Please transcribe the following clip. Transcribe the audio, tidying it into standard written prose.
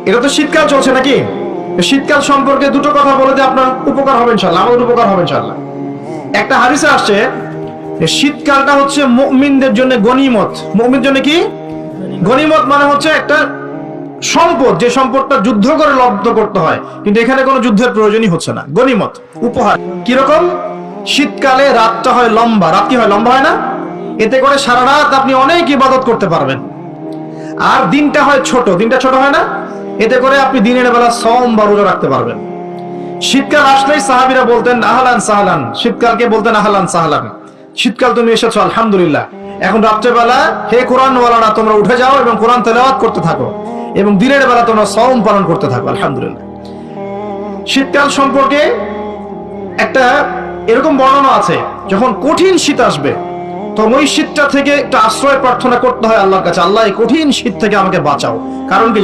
এটা তো শীতকাল চলছে নাকি? শীতকাল সম্পর্কে দুটো কথা বলে দিয়ে আপনার উপকার হবে ইনশাআল্লাহ, আমাদের উপকার হবে ইনশাআল্লাহ। একটা হাদিসে আসছে শীতকালটা হচ্ছে মুমিনদের জন্য গনিমত। মুমিনদের জন্য কি গনিমত? মানে হচ্ছে একটা সম্পদ, যে সম্পদটা যুদ্ধ করে লব্ধ করতে হয়, কিন্তু এখানে কোনো যুদ্ধের প্রয়োজনই হচ্ছে না। গনিমত, উপহার। কিরকম? শীতকালে রাতটা হয় লম্বা। রাত কি হয়? লম্বা হয় না? এতে করে সারা রাত আপনি অনেক ইবাদত করতে পারবেন। আর দিনটা হয় ছোট। দিনটা ছোট হয় না? এতে করে আপনি দিনের বেলা সওম বা রোজা রাখতে পারবেন। শীতকাল আসলেই সাহাবীরা বলতেন আহলান সাহলান। শীতকালকে বলতেন আহলান সাহলান। শীতকাল তুমি এসেছো, আলহামদুলিল্লাহ। এখন রাত্রেবেলা হে কোরআনওয়ালারা তোমরা উঠে যাও এবং কোরআন তেলাওয়াত করতে থাকো, এবং দিনের বেলা তোমরা সওম পালন করতে থাকো, আলহামদুলিল্লাহ। শীতকাল সম্পর্কে একটা এরকম বর্ণনা আছে, যখন কঠিন শীত আসবে তখন ওই শীতটা থেকে একটা আশ্রয় প্রার্থনা করতে হয় আল্লাহর কাছে, আল্লাহ এই কঠিন শীত থেকে আমাকে বাঁচাও। কারণ কি?